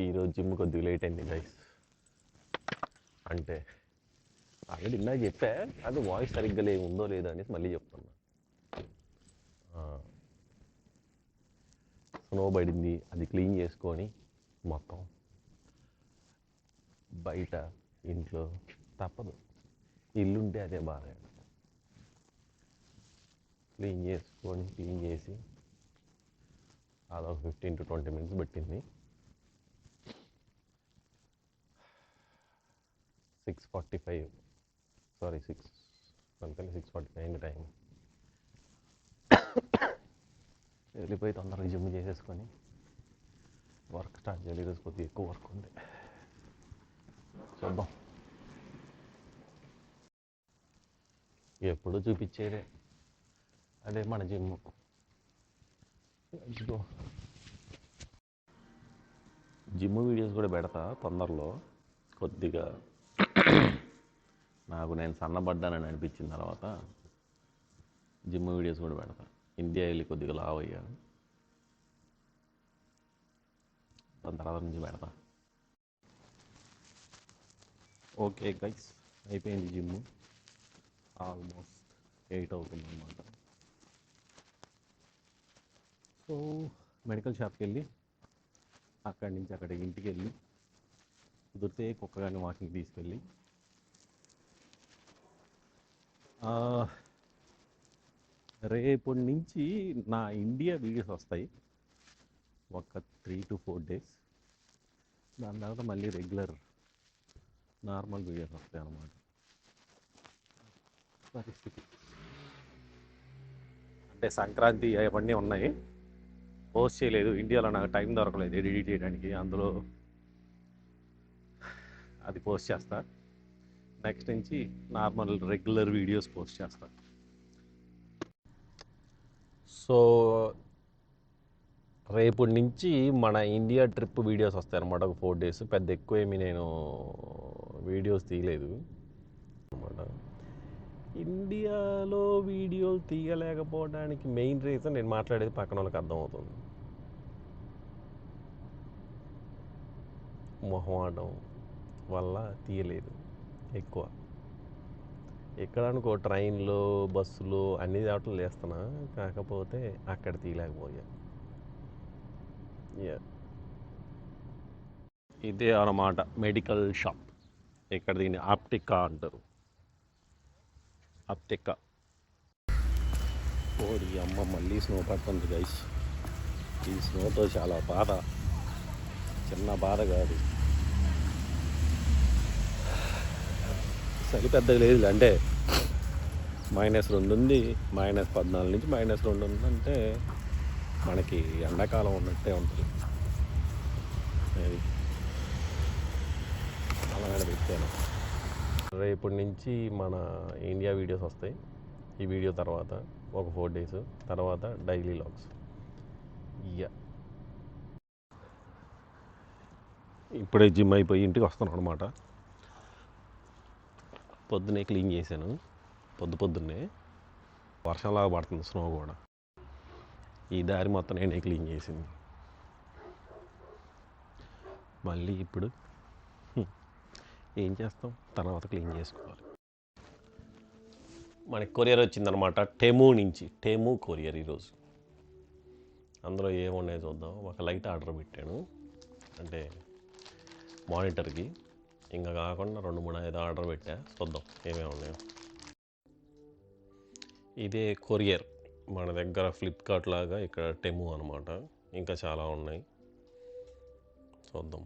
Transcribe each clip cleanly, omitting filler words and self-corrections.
ఈరోజు జిమ్ కొద్దిగా లేట్ అయింది గైస్. అంటే ఆల్రెడీ ఇందాక చెప్పా, అది వాయిస్ సరిగ్గా ఉందో లేదో అనేసి మళ్ళీ చెప్తున్నా. స్నో పడింది, అది క్లీన్ చేసుకొని మొత్తం బయట ఇంట్లో తప్పదు, ఇల్లుంటే అదే బాధ. క్లీన్ చేసి అదొక 15 to 20 minutes పట్టింది. 6:45 సారీ 6:45 అయింది టైం. వెళ్ళిపోయి తొందరగా జిమ్ చేసేసుకొని వర్క్ స్టార్ట్ చేయాలి. ఈరోజు కొద్దిగా ఎక్కువ వర్క్ ఉంది, చూద్దాం. ఎప్పుడు చూపించేదే అదే మన జిమ్. జిమ్ వీడియోస్ కూడా పెడతా తొందరలో. కొద్దిగా నాకు నేను సన్నబడ్డానని అనిపించిన తర్వాత జిమ్ వీడియోస్ కూడా పెడతా. ఇండియా వెళ్ళి కొద్దిగా లావ్ అయ్యాను, దాని తర్వాత నుంచి పెడతా. ఓకే గైస్, అయిపోయింది జిమ్. ఆల్మోస్ట్ 8 అవుతుంది అన్నమాట. సో మెడికల్ షాప్కి వెళ్ళి అక్కడి నుంచి అక్కడికి ఇంటికి వెళ్ళి కుదిరితే కుక్క కానీ వాకింగ్ తీసుకెళ్ళి రేపటి నుంచి నా ఇండియా వీడియోస్ వస్తాయి ఒక 3 to 4 days. దాని తర్వాత మళ్ళీ రెగ్యులర్ నార్మల్ వీడియోస్ వస్తాయి అన్నమాట. పరిస్థితి అంటే సంక్రాంతి అవన్నీ ఉన్నాయి, పోస్ట్ చేయలేదు. ఇండియాలో నాకు టైం దొరకలేదు ఎడిట్ చేయడానికి, అందులో అది పోస్ట్ చేస్తా. నెక్స్ట్ నుంచి నార్మల్ రెగ్యులర్ వీడియోస్ పోస్ట్ చేస్తా. సో రేపటి నుంచి మన ఇండియా ట్రిప్ వీడియోస్ వస్తాయి అన్నమాట, ఒక 4 days. పెద్ద ఎక్కువేమీ నేను వీడియోస్ తీయలేదు అన్నమాట. ఇండియాలో వీడియోలు తీయలేకపోవడానికి మెయిన్ రీజన్ నేను మాట్లాడేది పక్కన వాళ్ళకి అర్థమవుతుంది. మొహమాటం వల్ల తీయలేదు ఎక్కువ. ఎక్కడ అనుకో ట్రైన్లో బస్సులో అన్ని దాటలు చేస్తున్నా, కాకపోతే అక్కడ తీయలేకపోయా. ఇదే అన్నమాట మెడికల్ షాప్. ఇక్కడ దీన్ని ఆప్టికా అంటారు, ఆప్టికా. ఓడి అమ్మ, మళ్ళీ స్నో పడుతుంది గైస్. ఈ స్నోతో చాలా బాధ, చిన్న బాధ కాదు. చలి పెద్దగా లేదు, అంటే -2 ఉంది, -14 నుంచి -2 ఉందంటే మనకి ఎండాకాలం ఉన్నట్టే ఉంటుంది. అది అలాగే పెట్టాను. రేపటి నుంచి మన ఇండియా వీడియోస్ వస్తాయి. ఈ వీడియో తర్వాత ఒక 4 days తర్వాత డైలీ లాగ్స్. ఇప్పుడే జిమ్ అయిపోయి ఇంటికి వస్తాను అనమాట. పొద్దునే క్లీన్ చేశాను, పొద్దున్నే. వర్షంలాగా పడుతుంది స్నో కూడా. ఈ దారి మొత్తం నేనే క్లీన్ చేసింది. మళ్ళీ ఇప్పుడు ఏం చేస్తాం, తర్వాత క్లీన్ చేసుకోవాలి. మనకి కొరియర్ వచ్చిందనమాట టెమూ నుంచి. టెమూ కొరియర్ ఈరోజు. అందులో ఏమున్నాయో చూద్దాం. ఒక లైట్ ఆర్డర్ పెట్టాను, అంటే మానిటర్కి. ఇంకా కాకుండా 2, 3, 5 ఆర్డర్ పెట్టా, చూద్దాం ఏమేమి ఉన్నాయో. ఇదే కొరియర్ మన దగ్గర ఫ్లిప్కార్ట్ లాగా, ఇక్కడ టెమూ అనమాట. ఇంకా చాలా ఉన్నాయి, చూద్దాం.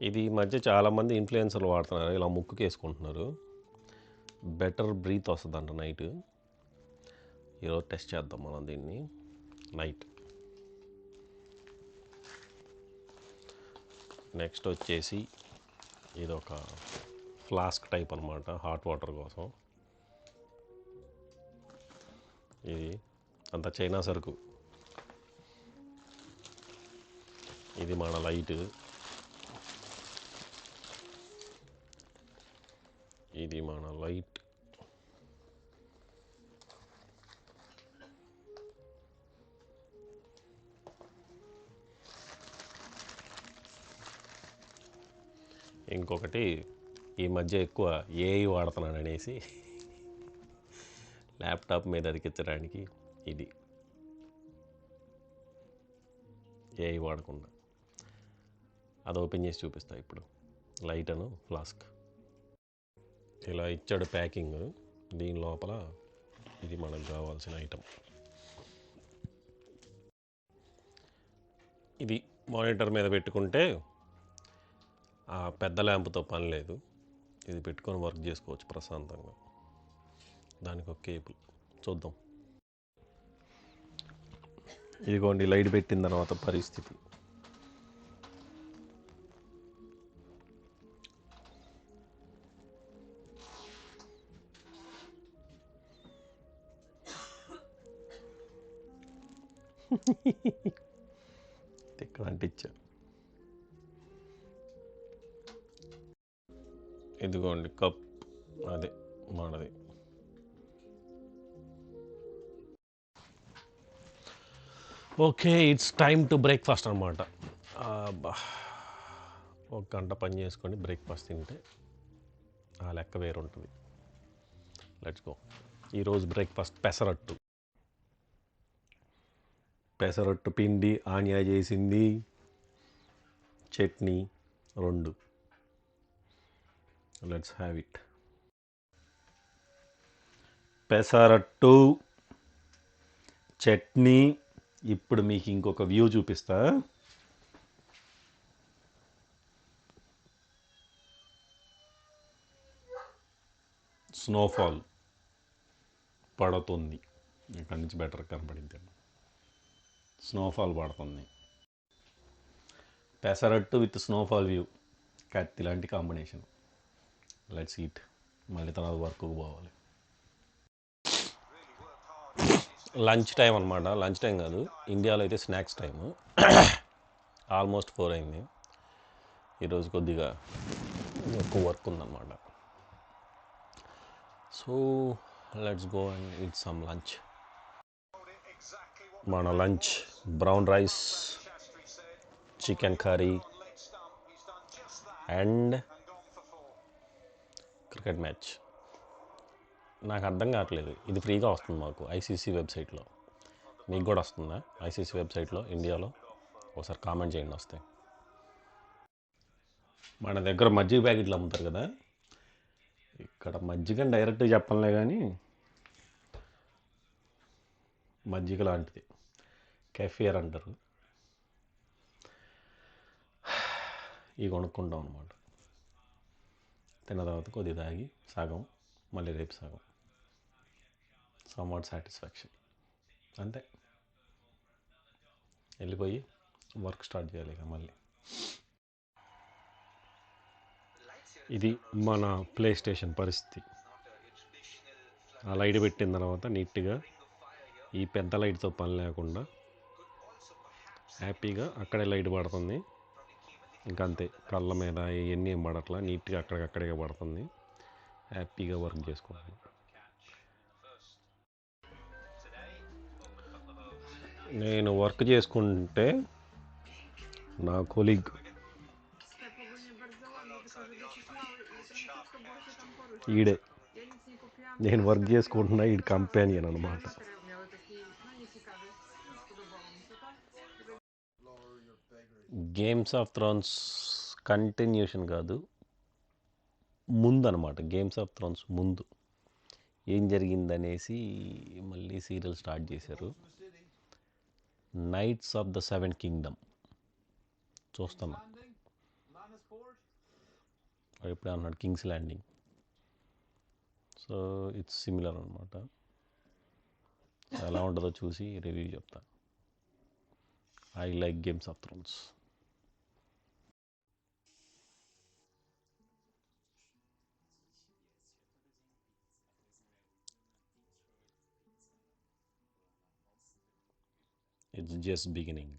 ఇది ఈ మధ్య చాలామంది ఇన్ఫ్లుయెన్సర్లు వాడుతున్నారు, ఇలా ముక్కుకి వేసుకుంటున్నారు. బెటర్ బ్రీత్ వస్తుందంట నైట్. ఈరోజు టెస్ట్ చేద్దాం మనం దీన్ని నైట్. నెక్స్ట్ వచ్చేసి ఇది ఒక ఫ్లాస్క్ టైప్ అనమాట, హాట్ వాటర్ కోసం. ఇది అంత చైనా సరుకు. ఇది మన లైట్. ఇది మన లైట్. ఇంకొకటి ఈ మధ్య ఎక్కువ ఏఐ వాడుతున్నాను అనేసి ల్యాప్టాప్ మీద అతికించడానికి ఇది ఏఐ వాడకుండా. అది ఓపెన్ చేసి చూపిస్తా ఇప్పుడు. లైట్ అను ఫ్లాస్క్ ఇలా ఇచ్చాడు ప్యాకింగ్. దీని లోపల ఇది మనకు కావాల్సిన ఐటమ్. ఇది మానిటర్ మీద పెట్టుకుంటే ఆ పెద్ద ల్యాంప్తో పని లేదు. ఇది పెట్టుకొని వర్క్ చేసుకోవచ్చు ప్రశాంతంగా. దానికి ఒక కేబుల్ చూద్దాం. ఇదిగోండి లైట్ పెట్టిన తర్వాత పరిస్థితి. ఇక్కడ అంటించా. ఇదిగోండి కప్, అదే మనది. Okay, it's time to breakfast అనమాట. ఒక గంట పని చేసుకొని బ్రేక్ఫాస్ట్ తింటే ఆ లెక్క వేరుంటుంది. Let's go. ఈరోజు బ్రేక్ఫాస్ట్ పెసరట్టు పిండి ఆనియా చేసింది, chutney 2. Let's have it. Pesarattu chutney. ఇప్పుడు మీకు ఇంకొక వ్యూ చూపిస్తా. స్నోఫాల్ పడుతుంది. ఇక్కడి నుంచి బెటర్ కనపడింది. స్నోఫాల్ పడుతుంది. పెసరట్టు విత్ స్నోఫాల్ వ్యూ, కత్తి లాంటి కాంబినేషన్. Let's eat. మళ్ళీ తర్వాత వర్క్కు పోవాలి. లంచ్ టైం అనమాట. లంచ్ టైం కాదు, ఇండియాలో అయితే స్నాక్స్ టైము. ఆల్మోస్ట్ 4 అయింది. ఈరోజు కొద్దిగా ఎక్కువ వర్క్ ఉందన్నమాట. So let's go and eat some lunch. మన lunch brown rice, chicken curry and cricket match. నాకు అర్థం కావట్లేదు, ఇది ఫ్రీగా వస్తుంది మాకు ఐసీసీ వెబ్సైట్లో. మీకు కూడా వస్తుందా ఐసీసీ వెబ్సైట్లో ఇండియాలో? ఒకసారి కామెంట్ చేయండి వస్తే. మన దగ్గర మజ్జిగ ప్యాకెట్లు అమ్ముతారు కదా, ఇక్కడ మజ్జిగ డైరెక్ట్గా చెప్పలే కానీ మజ్జిగ లాంటిది, కెఫియర్ అంటారు. ఇవి కొనుక్కుంటాం అనమాట. తిన్న తర్వాత కొద్ది తాగి సగం, మళ్ళీ రేపు సగం. Somewhat satisfaction. అంతే, వెళ్ళిపోయి వర్క్ స్టార్ట్ చేయాలి ఇక మళ్ళీ. ఇది మన ప్లే స్టేషన్ పరిస్థితి. ఆ లైట్ పెట్టిన తర్వాత నీట్గా ఈ పెద్ద లైట్తో పని లేకుండా హ్యాపీగా అక్కడే లైట్ పడుతుంది. ఇంకంతే, కళ్ళ మీద ఇవన్నీ ఏం పడట్లా, నీట్గా అక్కడికక్కడే పడుతుంది. హ్యాపీగా వర్క్ చేసుకోవాలి. నేను వర్క్ చేసుకుంటే నా కొలీగ్ ఈడే, నేను వర్క్ చేసుకుంటున్నా, ఈడు కంపానియన్ అనమాట. గేమ్స్ ఆఫ్ థ్రోన్స్ కంటిన్యూషన్ కాదు, ముందు అనమాట. గేమ్స్ ఆఫ్ థ్రోన్స్ ముందు ఏం జరిగిందనేసి మళ్ళీ సీరియల్ స్టార్ట్ చేశారు. నైట్స్ ఆఫ్ ద 7 కింగ్డమ్ చూస్తున్నా. ఎప్పుడే అన్నాడు Kings landing. So it's similar అనమాట. ఎలా ఉంటుందో చూసి రివ్యూ చెప్తా. I like games of Thrones. It's just beginning.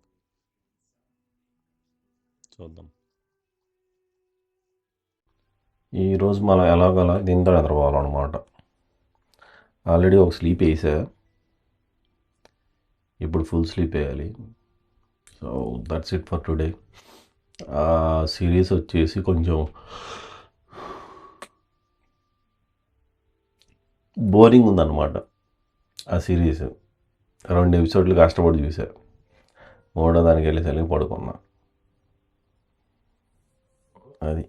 చూద్దాం. ఈరోజు మనం ఎలాగలా దీంతో నిద్రపోవాలన్నమాట. ఆల్రెడీ ఒక స్లీప్ వేసా, ఇప్పుడు ఫుల్ స్లీప్ వేయాలి. So that's it for today. ఆ సిరీస్ వచ్చేసి కొంచెం బోరింగ్ ఉందన్నమాట. ఆ సిరీస్ 2 ఎపిసోడ్లు కష్టపడి చూసా. మూడో దానికి వెళ్ళేసరికి పడుకున్నా. అది